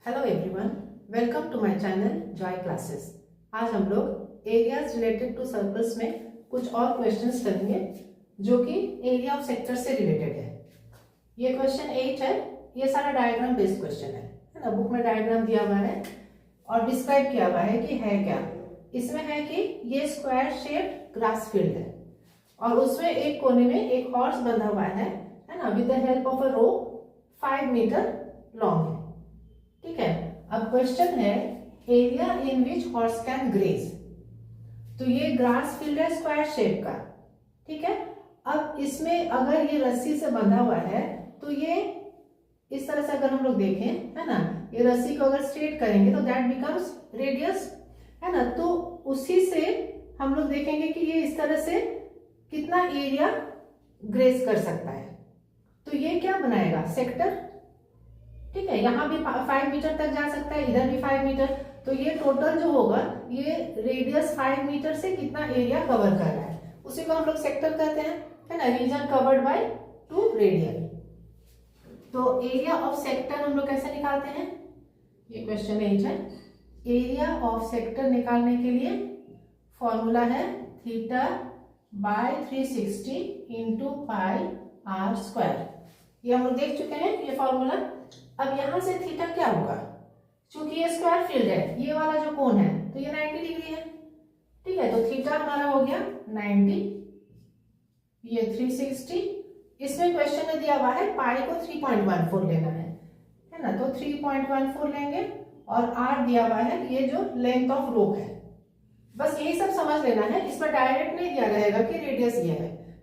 Hello everyone, welcome to my channel Joy classes. आज हम लोग एरियाज रिलेटेड टू सर्कल्स में कुछ और क्वेश्चंस करेंगे जो कि एरिया ऑफ सेक्टर से रिलेटेड है। ये क्वेश्चन 8 है। ये सारा डायग्राम बेस्ड क्वेश्चन है ना। बुक में डायग्राम दिया हुआ है और डिस्क्राइब किया हुआ है कि है क्या। इसमें है कि ये स्क्वायर शेप्ड ग्रास फील्ड है और उसमें एक कोने में एक हॉर्स बंधा हुआ है ना, with the help of a rope 5 metre long है। ठीक है। अब क्वेश्चन है area in which horse can graze. तो ये ग्रास फील्ड है स्क्वायर शेप का। ठीक है। अब इसमें अगर ये रस्सी से बंधा हुआ है तो ये इस तरह से अगर हम लोग देखें, है ना, ये रस्सी को अगर स्ट्रेट करेंगे तो दैट बिकम्स रेडियस, है ना। तो उसी से हम लोग देखेंगे कि ये इस तरह से कितना एरिया ग्रेज कर सकता है। तो ये क्या बनाएगा, सेक्टर। ठीक है। यहाँ भी 5 मीटर तक जा सकता है, इधर भी 5 मीटर। तो ये टोटल जो होगा ये रेडियस 5 मीटर से कितना एरिया कवर कर रहा है, उसी को हम लोग सेक्टर कहते हैं, है ना। Region covered by 2 radian. तो एरिया ऑफ सेक्टर हम लोग कैसे निकालते हैं, ये क्वेश्चन 8 है। एरिया ऑफ सेक्टर निकालने के लिए फॉर्मूला है theta by 360 into pi r square. ये हम लोग देख चुके हैं ये फॉर्मूला। अब यहां से थीटा क्या होगा, क्योंकि ये स्क्वायर फील्ड है, ये वाला जो कोण है तो ये 90 डिग्री है। ठीक है। तो थीटा हमारा हो गया 90, ये 360। इसमें क्वेश्चन में दिया हुआ है पाई को 3.14 लेना है ना। तो 3.14 लेंगे और आर दिया हुआ है ये जो लेंथ ऑफ रोप है। बस यही सब समझ लेना है, इसमें डायरेक्ट नहीं दिया रहेगा कि रेडियस ये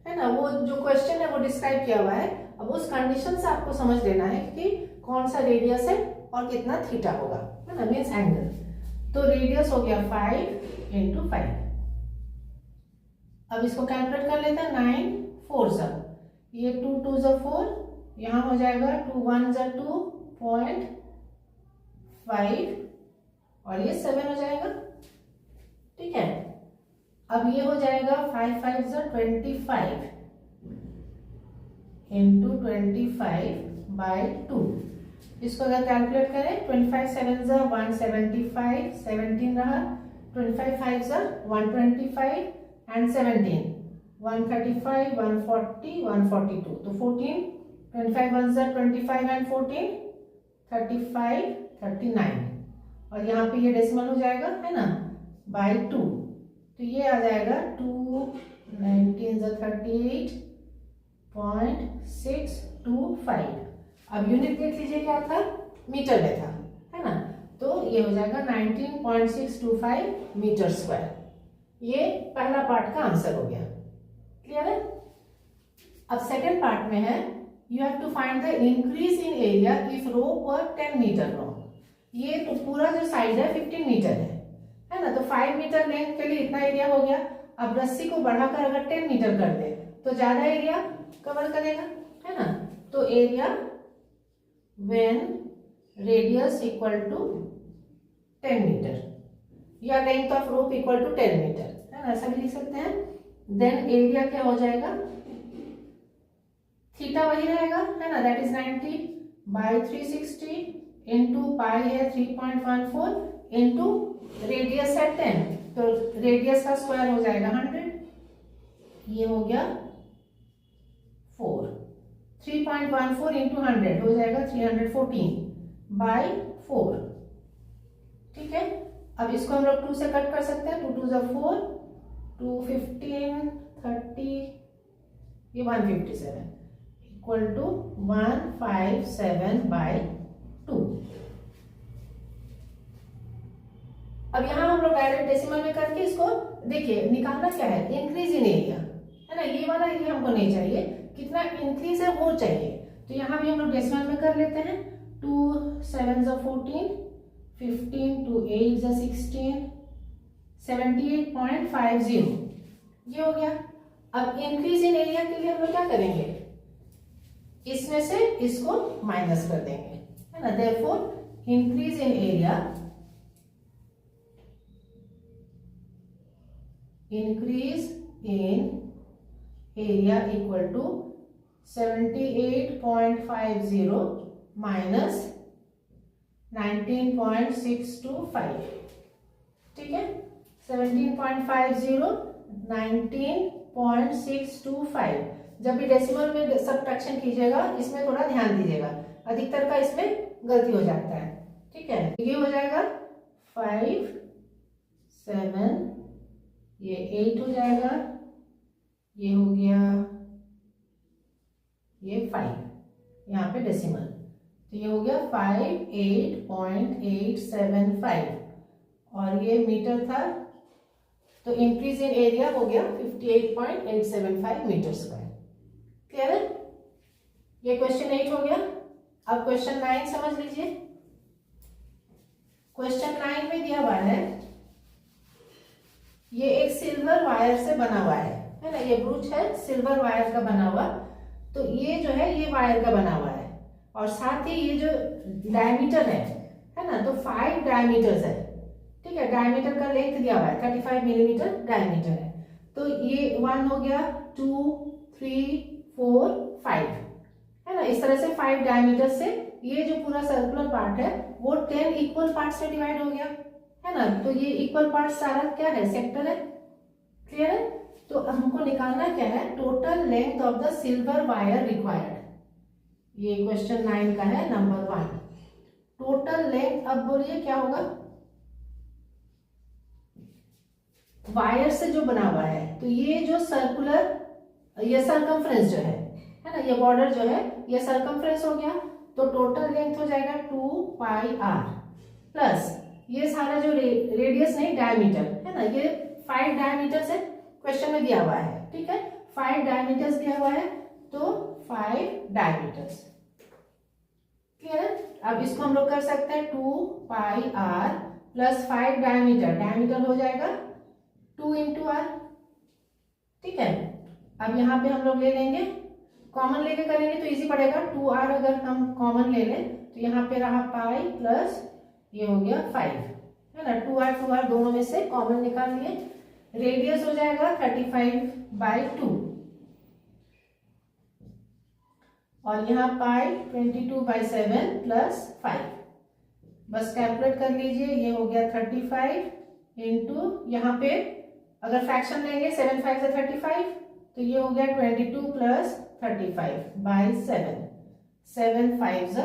है ना। वो जो क्वेश्चन है वो डिस्क्राइब किया हुआ है। अब उस कंडीशन से आपको समझ लेना है कि कौन सा रेडियस है और कितना थीटा होगा, है ना, मीन्स एंगल। तो रेडियस हो गया 5 इंटू 5। अब इसको कैलकुलेट कर लेते हैं। 9 4 सा, ये 2 2 सा 4, यहाँ हो जाएगा 2 1 सा 2.5 और ये 7 हो जाएगा। ठीक है। अब ये हो जाएगा 5 5 सा 25 इंटू 25 बाय 2। इसको अगर कैलकुलेट करें 25 7 सा 175, 17 रहा, 25 5 सा 125 एंड 17 135 140 142, तो 14, 25 1 सा 25 एंड 14 35 39 और यहाँ पे ये डेसिमल हो जाएगा, है ना, बाय 2। तो ये आ जाएगा 2 19 सा 38.625। अब यूनिट देख लीजिए क्या था, मीटर में था, है ना। तो ये हो जाएगा 19.625 मीटर स्क्वायर। ये पहला पार्ट का आंसर हो गया। क्लियर है। अब सेकंड पार्ट में है you have to find the increase in area if rope were 10 metre long. ये तो पूरा जो साइड है 15 मीटर है ना। तो 5 मीटर लेंथ के लिए इतना एरिया हो गया। अब रस्सी को बढ़ाकर अगर 10 मीटर कर दे तो ज्यादा एरिया कवर करेगा, है ना। तो area when radius equal to 10 metre या length of rope equal to 10 metre, है ना, ऐसा भी लिख सकते हैं। देन एरिया क्या हो जाएगा, थीटा वही रहेगा, है ना, that is 90 by 360 into pi है 3.14 इंटू रेडियस है 10, तो रेडियस का स्क्वायर हो जाएगा 100। ये हो गया 4, 3.14 इंटू 100 हो जाएगा 314 बाय 4। ठीक है। अब इसको हम लोग 2 से कट कर सकते हैं। 2 2 सा 4, 2 15 30, ये 157 इक्वल टू 157 बाय 2। अब यहाँ हम लोग डायरेक्ट डेसिमल में करके इसको देखिए निकालना क्या है, इंक्रीज इन एरिया, है ना। ये वाला एरिया हमको नहीं चाहिए, कितना इंक्रीज है वो चाहिए। तो यहाँ भी हम लोग डेसिमल में कर लेते हैं। 2 7 सा 14, 15 2 8 सा 16, 78.50 ये हो गया। अब इंक्रीज इन एरिया के लिए हम लोग क्या करेंगे, इसमें से इसको माइनस कर देंगे, है ना। Therefore increase in area, increase in area equal to 78.50 minus 19.625, ठीक है। 17.50 19.625। जब भी डेसिमल में सब्ट्रैक्शन कीजिएगा इसमें थोड़ा ध्यान दीजिएगा, अधिकतर का इसमें गलती हो जाता है, ठीक है। ये हो जाएगा 5 7, ये 8 हो जाएगा, ये हो गया ये 5, यहाँ पे डेसिमल, तो ये हो गया 58.875 और ये मीटर था, तो इंक्रीज इन एरिया हो गया 58.875 मीटर स्क्वायर। क्लियर है? ये क्वेश्चन 8 हो गया। अब क्वेश्चन 9 समझ लीजिए। क्वेश्चन 9 में दिया हुआ है, ये एक सिल्वर वायर से बना हुआ है ना, ये ब्रूच है सिल्वर वायर का बना हुआ, तो ये जो है ये वायर का बना हुआ है और साथ ही ये जो डायमीटर है ना, तो 5 डायमीटर्स है, ठीक है। डायमीटर का लेंथ दिया हुआ है 35 मिलीमीटर डायमीटर है, तो ये 1 हो गया, 2 3 4 5 है ना। इस तरह से 5 डायमीटर से ये जो पूरा सर्कुलर पार्ट है वो 10 इक्वल पार्ट से डिवाइड हो गया है ना, तो ये इक्वल पार्ट सारा क्या है, सेक्टर है। क्लियर है? तो हमको निकालना क्या है, total length of the silver wire required. ये क्वेश्चन 9 का है, नंबर 1। टोटल लेंथ, अब बोलिए क्या होगा, वायर से जो बना हुआ है, तो ये जो सर्कुलर, ये सरकमफ्रेंस जो है ना, ये बॉर्डर जो है ये सरकमफ्रेंस हो गया, तो टोटल लेंथ हो जाएगा 2 पाई आर प्लस ये सारा जो रेडियस नहीं डायमीटर है ना, ये 5 डायमीटर से क्वेश्चन में दिया हुआ है, ठीक है। 5 डायमीटर्स दिया हुआ है, तो 5 डायमीटर्स। क्लियर है? अब इसको हम लोग कर सकते हैं 2 पाई आर प्लस 5 डायमीटर, डायमीटर हो जाएगा 2 इंटू आर, ठीक है। अब यहाँ पे हम लोग ले लेंगे, कॉमन लेके करेंगे तो इजी पड़ेगा, 2r अगर हम कॉमन ले लें तो यहाँ पे रहा पाई प्लस ये हो गया 5 है ना, 2r दोनों में से कॉमन निकाल लिए, रेडियस हो जाएगा 35/2 और यहाँ पाई 22/7 प्लस 5, बस कैलकुलेट कर लीजिए, ये हो गया 35 इंटू, यहाँ पे अगर फ्रैक्शन लेंगे 7 5 से 35, तो ये हो गया 22 प्लस 35/7, 7 5 तो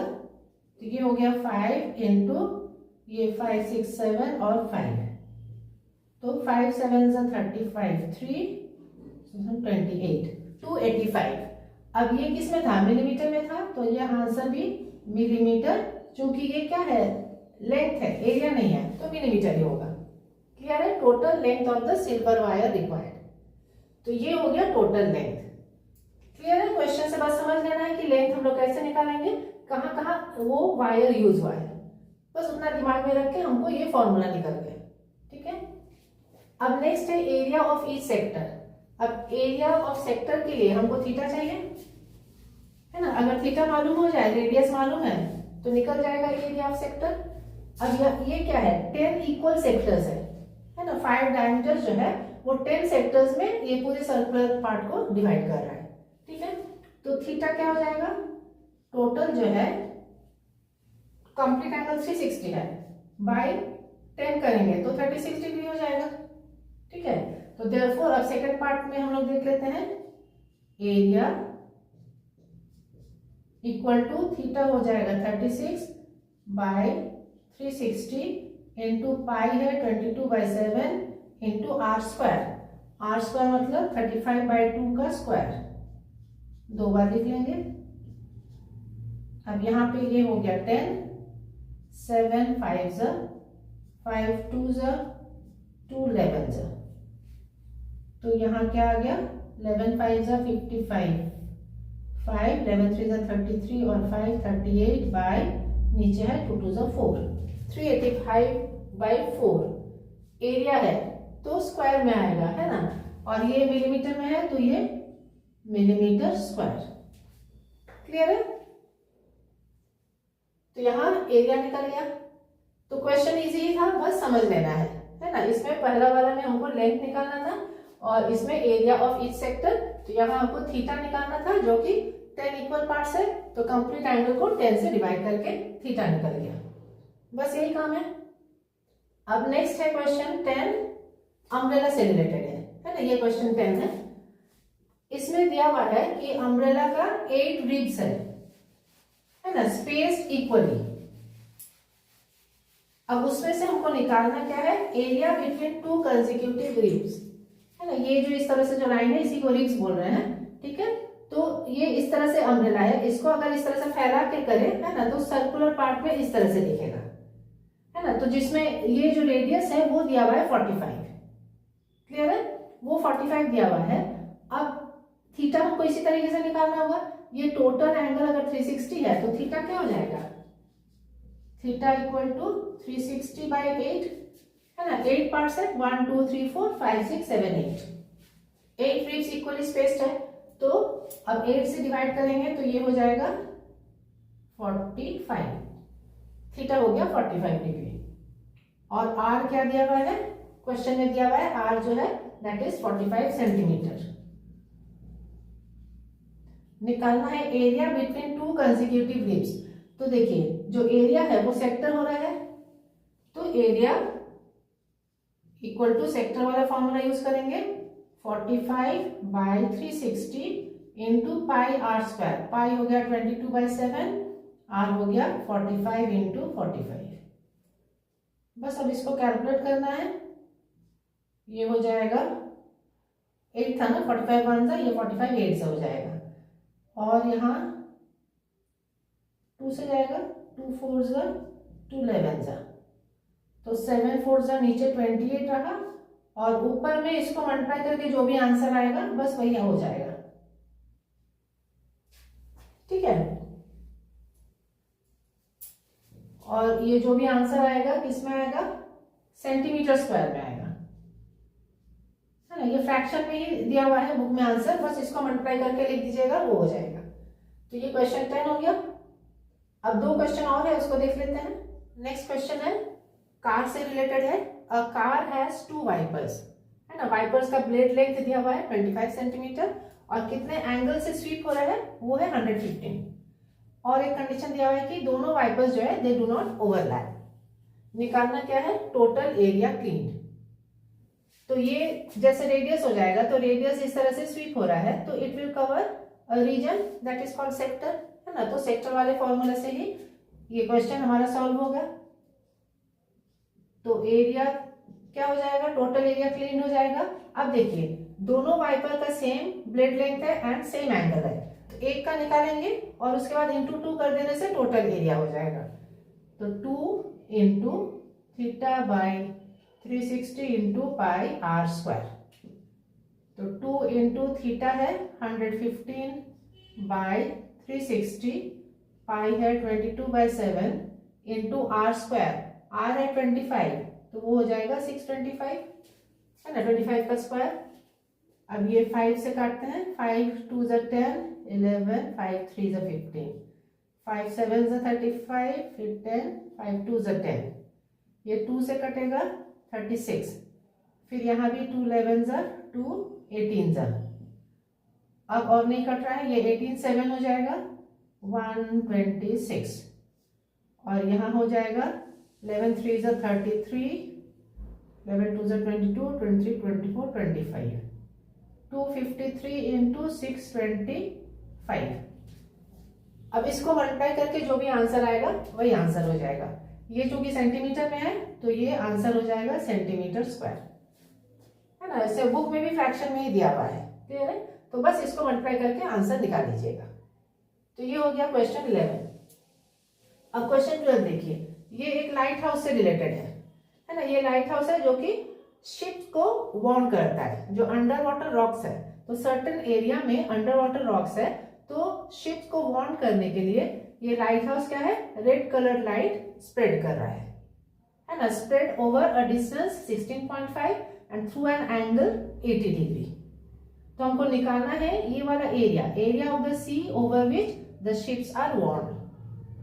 ये हो गया 5 इंटू ये 5 6 7 और 5, तो 5 7 35, 3 28, 285। अब ये किस में था, मिलीमीटर में था, तो ये आंसर भी मिलीमीटर, क्योंकि ये क्या है, लेंथ है, एरिया नहीं है, तो मिलीमीटर ही होगा। क्लियर है? Total length of the silver wire required, तो ये हो गया टोटल लेंथ। क्लियर है? क्वेश्चन से बस समझ लेना है कि लेंथ हम लोग कैसे निकालेंगे, कहाँ कहाँ वो वायर यूज हुआ है, बस उतना दिमाग में रख के हमको ये फॉर्मूला निकल गया, ठीक है। अब नेक्स्ट है एरिया ऑफ ईच सेक्टर। अब एरिया ऑफ सेक्टर के लिए हमको थीटा चाहिए है ना, अगर थीटा मालूम हो जाए, रेडियस मालूम है, तो निकल जाएगा एरिया ऑफ सेक्टर। अब ये क्या है, 10 इक्वल सेक्टर्स है ना, 5 डायमीटर जो है वो 10 सेक्टर्स में ये पूरे सर्कुलर पार्ट को डिवाइड कर रहा है, ठीक है। तो थीटा क्या हो जाएगा, टोटल जो है कंप्लीट एंगल 360 है, बाय 10 करेंगे तो 36 डिग्री हो जाएगा, ठीक है। तो देयरफॉर अब सेकंड पार्ट में हम लोग देख लेते हैं, एरिया इक्वल टू थीटा हो जाएगा 36 बाय 360 इंटू पाई है 22/7 into r square, r square मतलब 35/2 का स्क्वायर, 2 बार लिख लेंगे। अब यहाँ पे ये हो गया 10, 7 5 5 2 2 11, तो यहाँ क्या आ गया, 11 5 55, 5 11 3 33 और 5 38 बाय नीचे है 2 2 4, 385/4 एरिया है, तो स्क्वायर में आएगा है ना, और ये मिलीमीटर में है तो ये मिलीमीटर स्क्वायर। क्लियर है? तो यहाँ एरिया निकल गया, तो क्वेश्चन इजी था, बस समझ लेना है ना। इसमें पहला वाला में हमको लेंथ निकालना था और इसमें एरिया ऑफ ईच सेक्टर, तो यहाँ हमको थीटा निकालना था जो कि 10 इक्वल पार्ट्स है, तो कंप्लीट एंगल को 10 से डिवाइड करके थीटा निकल गया। बस यही काम है। अब नेक्स्ट है क्वेश्चन 10, अम्ब्रेला से रिलेटेड है ना, ये क्वेश्चन 10 है। इसमें दिया हुआ है कि अम्ब्रेला का 8 रिब्स है ना, स्पेस्ड इक्वली। अब उसमें से हमको निकालना क्या है, एरिया बिटवीन 2 कंसेक्यूटिव रिब्स है ना। ये जो इस तरह से जो लाइन है इसी को रिब्स बोल रहे हैं, ठीक है। तो ये इस तरह से अम्ब्रेला है, इसको अगर इस तरह से फैला के करें है ना, तो सर्कुलर पार्ट में इस तरह से दिखेगा है ना। तो जिसमें ये जो रेडियस है वो दिया हुआ है 45, क्लियर है, वो 45 दिया हुआ है। अब थीटा हमको इसी तरीके से निकालना होगा। ये टोटल एंगल अगर 360 है तो थीटा क्या हो जाएगा, थीटा इक्वल टू 360 बाई 8 है ना। 8 पार्ट्स है, 1 2 3 4 5 6 7 8 रिब्स इक्वली स्पेस्ड है। तो अब 8 से डिवाइड करेंगे तो ये हो जाएगा 45, थीटा हो गया 45 डिग्री। और आर क्या दिया हुआ है, क्वेश्चन में दिया हुआ है आर जो है दैट इज 45 सेंटीमीटर। निकालना है एरिया बिटवीन 2 कंसेक्यूटिव रिब्स। तो देखिए जो एरिया है वो सेक्टर हो रहा है, तो एरिया इक्वल टू सेक्टर वाला फॉर्मूला यूज करेंगे, 45 by 360 into pi r square. Pi हो गया 22/7, आर हो गया 45 इंटू 45। बस अब इसको कैलकुलेट करना है, ये हो जाएगा 8 था ना, 45 1 था, ये 45 8 से हो जाएगा। और यहाँ 2 से जाएगा, 2 4 जा 2 11 जा, तो 7 4 जा नीचे 28 रहा, और ऊपर में इसको मल्टीप्लाई करके जो भी आंसर आएगा बस वही हो जाएगा, ठीक है। और ये जो भी आंसर आएगा किसमें आएगा, सेंटीमीटर स्क्वायर में आएगा है ना। ये फ्रैक्शन में ही दिया हुआ है बुक में आंसर, बस इसको मल्टीप्लाई करके लिख दीजिएगा, वो हो जाएगा। तो ये क्वेश्चन 10 हो गया। अब 2 क्वेश्चन और है, उसको देख लेते हैं। नेक्स्ट क्वेश्चन है कार से रिलेटेड है। अ कार हैज 2 वाइपर्स है ना। वाइपर्स का ब्लेड लेंथ दिया हुआ है 25 सेंटीमीटर, और कितने एंगल से स्वीप हो रहा है वो है 115। और एक कंडीशन दिया हुआ है कि दोनों वाइपर्स जो है दे डू नॉट ओवरलैप। निकालना क्या है, टोटल एरिया क्लीन्ड। तो ये जैसे रेडियस हो जाएगा, तो रेडियस इस तरह से स्वीप हो रहा है, तो it will cover a region that is called sector है ना। तो सेक्टर वाले फॉर्मूला से ही ये क्वेश्चन हमारा सॉल्व होगा। तो एरिया क्या हो जाएगा, टोटल एरिया क्लीन हो जाएगा। अब देखिए दोनों वाइपर का सेम ब्लेड लेंथ है एंड सेम एंगल है, तो एक का निकालेंगे और उसके बाद इंटू 2 कर देने से टोटल एरिया हो जाएगा। तो 2 into theta by 360 into pi r square. तो 2 इंटू थीटा है 115 बाई 360, पाई है 22/7 इंटू आर स्क्वायर। आर है 25, तो वो हो जाएगा 625 है ना, 25 का स्क्वायर। अब ये 5 से काटते हैं, 5 2 जा 10 11 5 3 जा 15, 5 7 जा 35, फिर 10 5 2 जा 10, ये 2 से कटेगा 36, फिर यहाँ भी 2 11 जा 2 18 जा। अब और नहीं कट रहा है, ये 18 7 हो जाएगा 126, और यहाँ हो जाएगा 11 3 जा 33, 11 2 जा 22, 23 24 25, 253 इंटू 625। अब इसको मल्टीप्लाई करके जो भी आंसर आएगा वही आंसर हो जाएगा। ये चूंकि सेंटीमीटर में है तो ये आंसर हो जाएगा सेंटीमीटर स्क्वायर है ना। ऐसे बुक में भी फ्रैक्शन में ही दिया हुआ है, क्लियर है। तो बस इसको मल्टीप्लाई करके आंसर निकाल लीजिएगा। तो ये हो गया क्वेश्चन 11। अब क्वेश्चन 12 देखिए, ये एक लाइट हाउस से रिलेटेड है ना। ये लाइट हाउस है जो कि शिप को वार्न करता है, जो अंडर वाटर रॉक्स है। तो सर्टेन एरिया में अंडर वाटर रॉक्स है, तो शिप को वार्न करने के लिए ये लाइट हाउस क्या है, रेड कलर लाइट स्प्रेड कर रहा है ना। Spread over a distance 16.5 and through an angle 80 degree. तो हमको निकालना है ये वाला area, area of the sea over which the ships are warned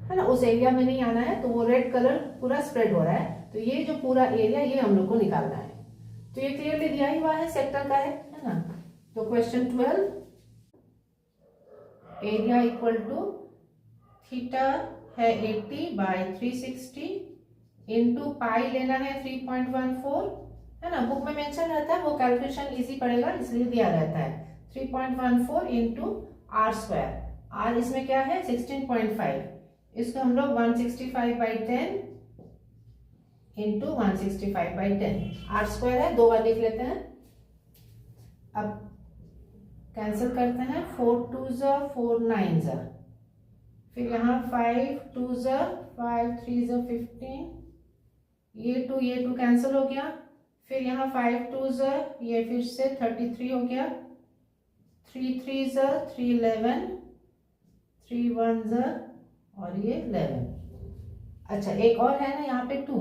है ना। उस एरिया में नहीं आना है, तो वो रेड कलर पूरा स्प्रेड हो रहा है, तो ये जो पूरा एरिया ये हम लोग को निकालना है। तो ये क्लियरली दिया ही हुआ है, सेक्टर का है ना। तो question 12, area equal to theta है 80 बाई 360 इंटू पाई लेना है 3.14, है ना, बुक में मेंशन रहता है, वो कैलकुलेशन इजी पड़ेगा इसलिए दिया रहता है। 3.14 इंटू आर स्क्वायर, आर इसमें क्या है 16.5, इसको हम लोग 165/10 इंटू 165/10, आर स्क्वायर है, 2 बार लिख लेते हैं। अब कैंसिल करते हैं, 4 2 ज़ा 4 9 ज़ा, फिर यहाँ 5 2 ज़ा 5 3 ज़ा 15, ये 2 कैंसिल हो गया, फिर यहाँ 5 2 ज़ा, ये फिर से 33 हो गया, 3 3 ज़ा 3 11, 3 1 ज़ा और ये 11। अच्छा एक और है ना यहाँ पे 2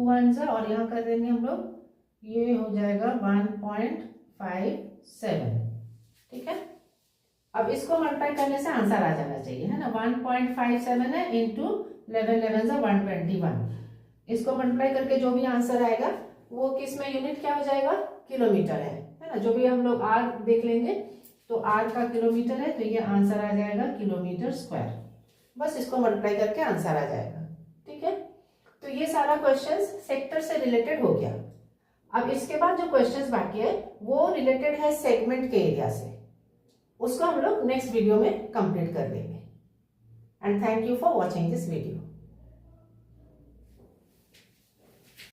1 ज़ा, और यहाँ कर देंगे हम लोग, ये हो जाएगा 1.57, ठीक है। अब इसको मल्टीप्लाई करने से आंसर आ जाना चाहिए, है ना, 1.57 है इंटू 11 11 ज़ा 121, इसको मल्टीप्लाई करके जो भी आंसर आएगा वो किस में यूनिट क्या हो जाएगा, किलोमीटर है ना, जो भी हम लोग आर देख लेंगे तो आर का किलोमीटर है, तो ये आंसर आ जाएगा किलोमीटर स्क्वायर, बस इसको मल्टीप्लाई करके आंसर आ जाएगा, ठीक है। तो ये सारा क्वेश्चंस सेक्टर से रिलेटेड हो गया। अब इसके बाद जो क्वेश्चंस बाकी है वो रिलेटेड है सेगमेंट के एरिया से, उसको हम लोग नेक्स्ट वीडियो में कंप्लीट कर लेंगे। And thank you for watching this video.